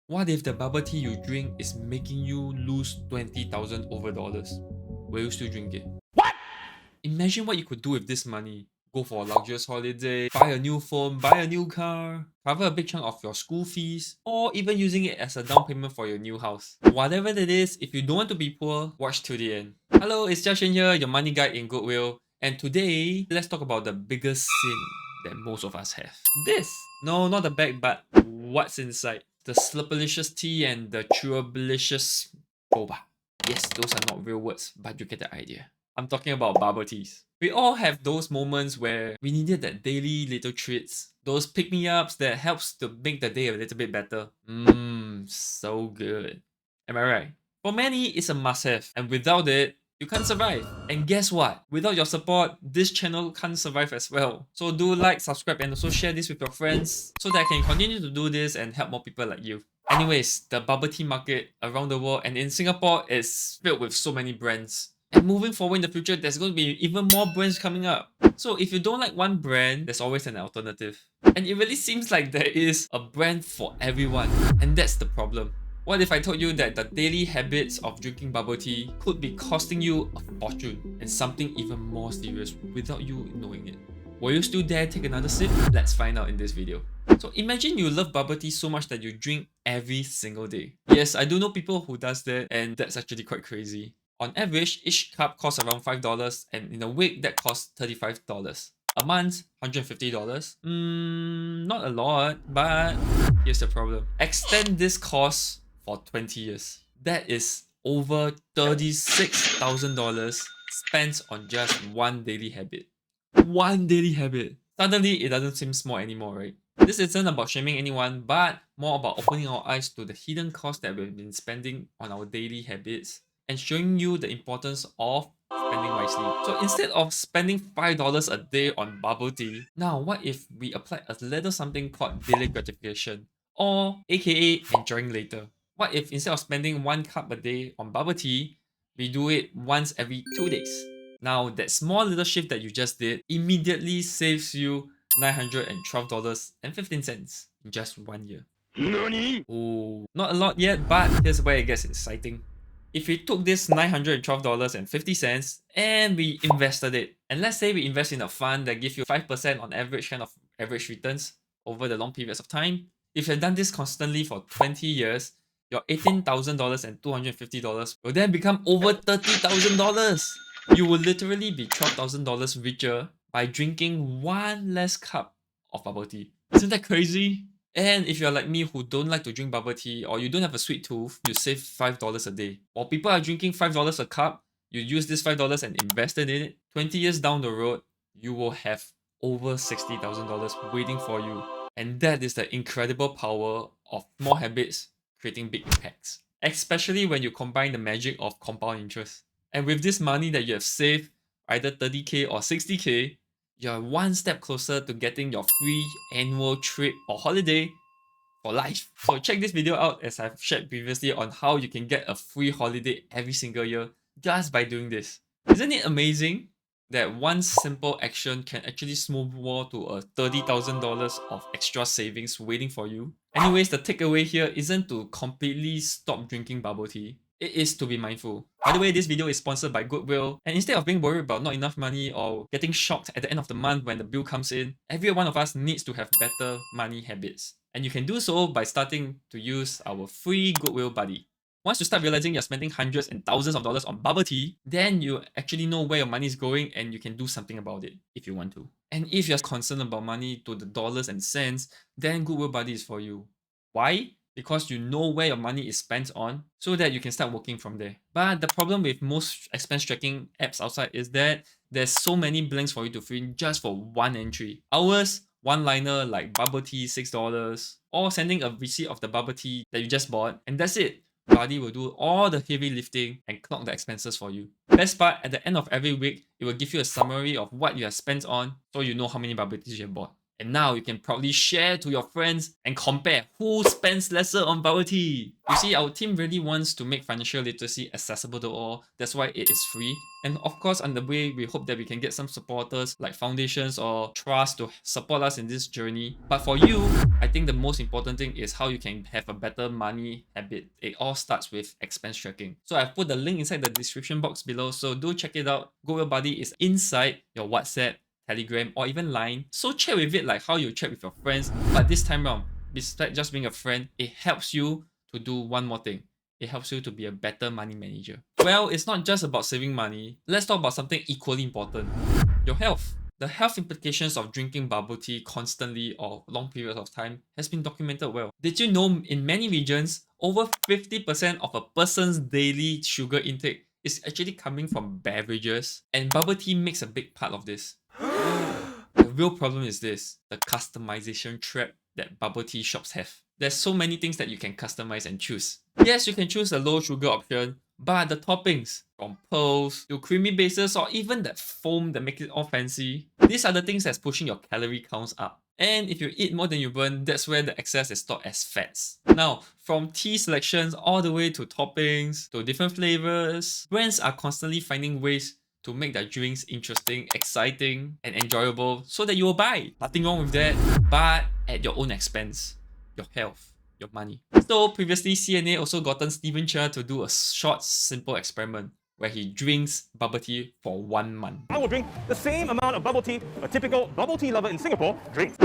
What if the bubble tea you drink is making you lose 20,000 over dollars? Will you still drink it? What? Imagine what you could do with this money. Go for a luxurious holiday, buy a new phone, buy a new car, cover a big chunk of your school fees, or even using it as a down payment for your new house. Whatever it is, if you don't want to be poor, watch till the end. Hello, it's Jiaxuan here, your money guide in GoodWhale. And today, let's talk about the biggest sin that most of us have. This. No, not the bag, but what's inside. The slurpalicious tea and the chewabilicious boba. Yes, those are not real words, but you get the idea. I'm talking about bubble teas. We all have those moments where we needed that daily little treats, those pick-me-ups that helps to make the day a little bit better. So good. Am I right? For many, it's a must-have, and without it, you can't survive. And guess what? Without your support, this channel can't survive as well. So do like, subscribe, and also share this with your friends so that I can continue to do this and help more people like you. Anyways, the bubble tea market around the world and in Singapore is filled with so many brands. And moving forward in the future, there's going to be even more brands coming up. So if you don't like one brand, there's always an alternative. And it really seems like there is a brand for everyone. And that's the problem. What if I told you that the daily habits of drinking bubble tea could be costing you a fortune and something even more serious without you knowing it? Will you still dare take another sip? Let's find out in this video. So imagine you love bubble tea so much that you drink every single day. Yes, I do know people who does that, and that's actually quite crazy. On average, each cup costs around $5, and in a week that costs $35. A month, $150. Not a lot, but here's the problem. Extend this cost for 20 years. That is over $36,000 spent on just one daily habit. One daily habit. Suddenly, it doesn't seem small anymore, right? This isn't about shaming anyone, but more about opening our eyes to the hidden costs that we've been spending on our daily habits and showing you the importance of spending wisely. So instead of spending $5 a day on bubble tea, now what if we apply a little something called delayed gratification, or aka enjoying later? What if instead of spending 1 cup a day on bubble tea, we do it once every 2 days? Now that small little shift that you just did immediately saves you $912.15 in just 1 year. NANI? Oh, not a lot yet, but here's where it gets exciting. If we took this $912.50 and we invested it, and let's say we invest in a fund that gives you 5% on average kind of average returns over the long periods of time, if you've done this constantly for 20 years, your $18,250 will then become over $30,000. You will literally be $12,000 richer by drinking one less cup of bubble tea. Isn't that crazy? And if you're like me who don't like to drink bubble tea or you don't have a sweet tooth, you save $5 a day. While people are drinking $5 a cup, you use this $5 and invest in it. 20 years down the road, you will have over $60,000 waiting for you. And that is the incredible power of small habits creating big impacts. Especially when you combine the magic of compound interest. And with this money that you have saved, either 30k or 60k, you're one step closer to getting your free annual trip or holiday for life. So check this video out as I've shared previously on how you can get a free holiday every single year just by doing this. Isn't it amazing that one simple action can actually snowball to a $30,000 of extra savings waiting for you? Anyways, the takeaway here isn't to completely stop drinking bubble tea. It is to be mindful. By the way, this video is sponsored by GoodWhale, and instead of being worried about not enough money or getting shocked at the end of the month when the bill comes in, every one of us needs to have better money habits. And you can do so by starting to use our free GoodWhale Buddy. Once you start realizing you're spending hundreds and thousands of dollars on bubble tea, then you actually know where your money is going and you can do something about it if you want to. And if you're concerned about money to the dollars and cents, then GoodWhale Buddy is for you. Why? Because you know where your money is spent on so that you can start working from there. But the problem with most expense tracking apps outside is that there's so many blanks for you to fill in just for one entry. Ours, one liner like bubble tea $6, or sending a receipt of the bubble tea that you just bought, and that's it. Buddy will do all the heavy lifting and clock the expenses for you. Best part, at the end of every week, it will give you a summary of what you have spent on so you know how many bubble teas you have bought. And now you can proudly share to your friends and compare who spends lesser on bubble tea. You see, our team really wants to make financial literacy accessible to all. That's why it is free. And of course, on the way, we hope that we can get some supporters like foundations or trusts to support us in this journey. But for you, I think the most important thing is how you can have a better money habit. It all starts with expense tracking. So I've put the link inside the description box below, so do check it out. GoodWhale Buddy is inside your WhatsApp, Telegram, or even Line. So chat with it like how you chat with your friends. But this time around, besides just being a friend, it helps you to do one more thing. It helps you to be a better money manager. Well, it's not just about saving money. Let's talk about something equally important. Your health. The health implications of drinking bubble tea constantly or long periods of time has been documented well. Did you know in many regions, over 50% of a person's daily sugar intake is actually coming from beverages? And bubble tea makes a big part of this. The real problem is this, the customization trap that bubble tea shops have. There's so many things that you can customize and choose. Yes, you can choose a low sugar option, but the toppings, from pearls to creamy bases or even that foam that makes it all fancy, these are the things that's pushing your calorie counts up. And if you eat more than you burn, that's where the excess is stored as fats. Now, from tea selections all the way to toppings, to different flavors, brands are constantly finding ways to make their drinks interesting, exciting, and enjoyable so that you will buy. Nothing wrong with that, but at your own expense. Your health, your money. So previously, CNA also gotten Stephen Chia to do a short, simple experiment where he drinks bubble tea for 1 month. I will drink the same amount of bubble tea a typical bubble tea lover in Singapore drinks.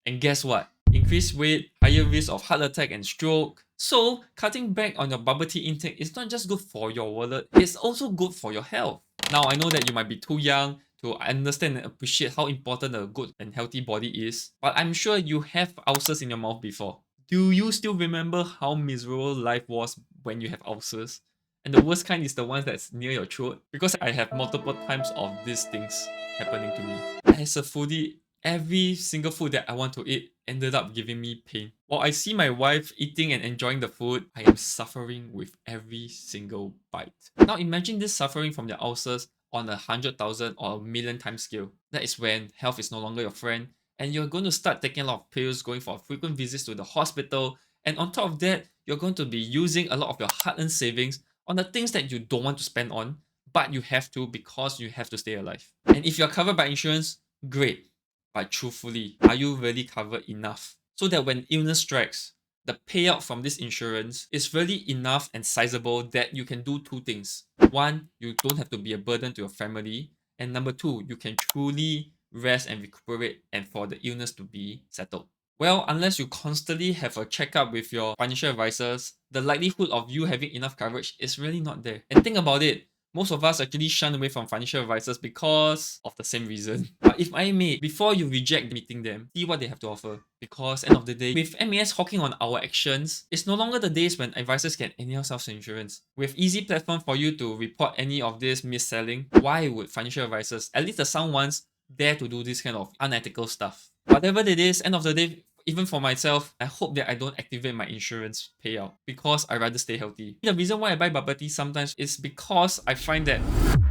And guess what? Increased weight, higher risk of heart attack and stroke. So, cutting back on your bubble tea intake is not just good for your wallet, it's also good for your health. Now, I know that you might be too young to understand and appreciate how important a good and healthy body is, but I'm sure you have ulcers in your mouth before. Do you still remember how miserable life was when you have ulcers? And the worst kind is the ones that's near your throat, because I have multiple times of these things happening to me. As a foodie, every single food that I want to eat ended up giving me pain. While I see my wife eating and enjoying the food, I am suffering with every single bite. Now imagine this suffering from the ulcers on 100,000 or 1,000,000 time scale. That is when health is no longer your friend and you're going to start taking a lot of pills, going for frequent visits to the hospital, and on top of that, you're going to be using a lot of your hard-earned savings on the things that you don't want to spend on, but you have to because you have to stay alive. And if you're covered by insurance, great. But truthfully, are you really covered enough? So that when illness strikes, the payout from this insurance is really enough and sizable that you can do two things. One, you don't have to be a burden to your family. And number two, you can truly rest and recuperate and for the illness to be settled. Well, unless you constantly have a checkup with your financial advisors, the likelihood of you having enough coverage is really not there. And think about it, most of us actually shun away from financial advisors because of the same reason. But if I may, before you reject meeting them, see what they have to offer. Because end of the day, with MAS hawking on our actions, it's no longer the days when advisors can anyhow sell insurance. With easy platform for you to report any of this mis-selling, why would financial advisors, at least the sound ones, dare to do this kind of unethical stuff? Whatever it is, end of the day, even for myself, I hope that I don't activate my insurance payout because I'd rather stay healthy. The reason why I buy bubble tea sometimes is because I find that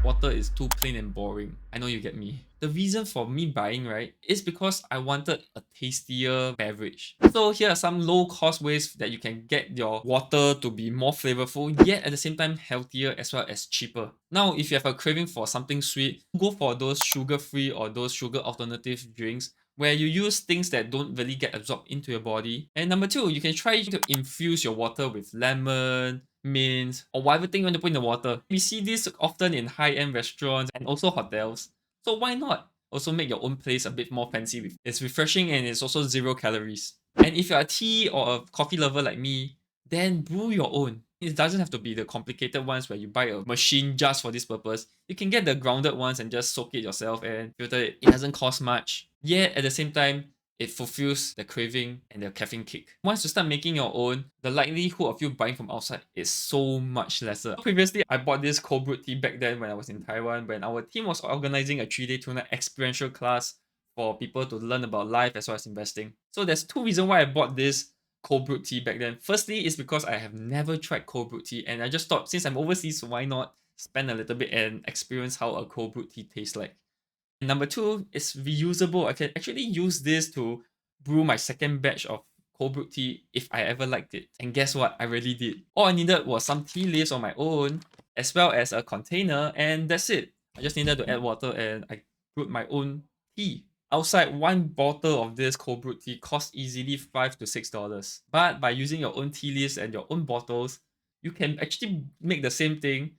water is too plain and boring. I know you get me. The reason for me buying, right, is because I wanted a tastier beverage. So here are some low-cost ways that you can get your water to be more flavorful, yet at the same time healthier as well as cheaper. Now, if you have a craving for something sweet, go for those sugar-free or those sugar alternative drinks where you use things that don't really get absorbed into your body. And number two, you can try to infuse your water with lemon, mint, or whatever thing you want to put in the water. We see this often in high-end restaurants and also hotels. So why not also make your own place a bit more fancy? It's refreshing and it's also 0 calories. And if you're a tea or a coffee lover like me, then brew your own. It doesn't have to be the complicated ones where you buy a machine just for this purpose. You can get the grounded ones and just soak it yourself and filter it. It doesn't cost much. Yet at the same time, it fulfills the craving and the caffeine kick. Once you start making your own, the likelihood of you buying from outside is so much lesser. Previously, I bought this cold brewed tea back then when I was in Taiwan, when our team was organizing a 3-day 2-night experiential class for people to learn about life as well as investing. So there's two reasons why I bought this. cold brewed tea back then. Firstly, it's because I have never tried cold brewed tea, and I just thought since I'm overseas, why not spend a little bit and experience how a cold brewed tea tastes like. And number two, it's reusable. I can actually use this to brew my second batch of cold brewed tea if I ever liked it. And guess what? I really did. All I needed was some tea leaves on my own, as well as a container, and that's it. I just needed to add water and I brewed my own tea. Outside, one bottle of this cold brewed tea costs easily $5 to $6. But by using your own tea leaves and your own bottles, you can actually make the same thing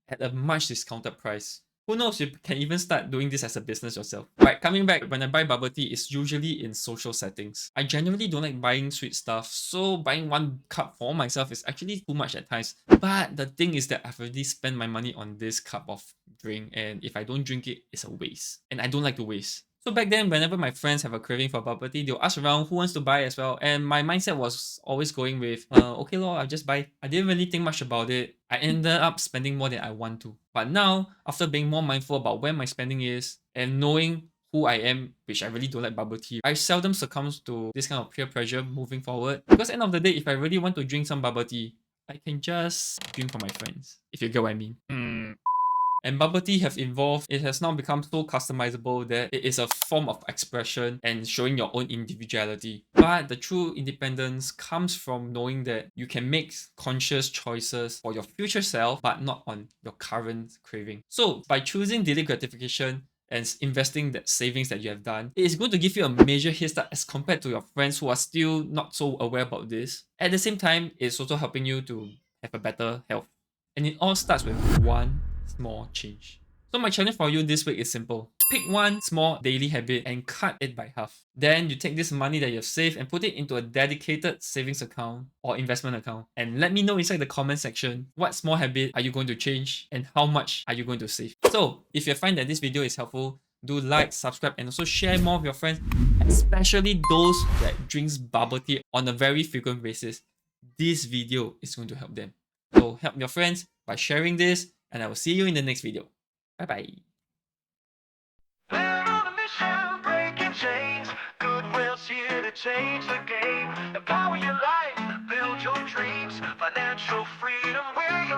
at a much discounted price. Who knows, you can even start doing this as a business yourself. Right, coming back, when I buy bubble tea, it's usually in social settings. I generally don't like buying sweet stuff, so buying one cup for myself is actually too much at times. But the thing is that I've already spent my money on this cup of drink, and if I don't drink it, it's a waste. And I don't like to waste. So back then, whenever my friends have a craving for bubble tea, they'll ask around who wants to buy as well. And my mindset was always going with, okay lor, I'll just buy. I didn't really think much about it. I ended up spending more than I want to. But now, after being more mindful about where my spending is and knowing who I am, which I really don't like bubble tea, I seldom succumb to this kind of peer pressure moving forward. Because at the end of the day, if I really want to drink some bubble tea, I can just drink for my friends, if you get what I mean. And bubble tea have evolved. It has now become so customizable that it is a form of expression and showing your own individuality. But the true independence comes from knowing that you can make conscious choices for your future self, but not on your current craving. So by choosing daily gratification and investing that savings that you have done, it is going to give you a major head start as compared to your friends who are still not so aware about this. At the same time, it's also helping you to have a better health. And it all starts with one small change. So my challenge for you this week is simple. Pick one small daily habit and cut it by half. Then you take this money that you have saved and put it into a dedicated savings account or investment account. And let me know inside the comment section what small habit are you going to change and how much are you going to save. So if you find that this video is helpful, do like, subscribe, and also share more with your friends, especially those that drinks bubble tea on a very frequent basis. This video is going to help them. So help your friends by sharing this, and I will see you in the next video. Bye-bye. We're on a mission, breaking chains. GoodWhale's here to change the game. Empower your life.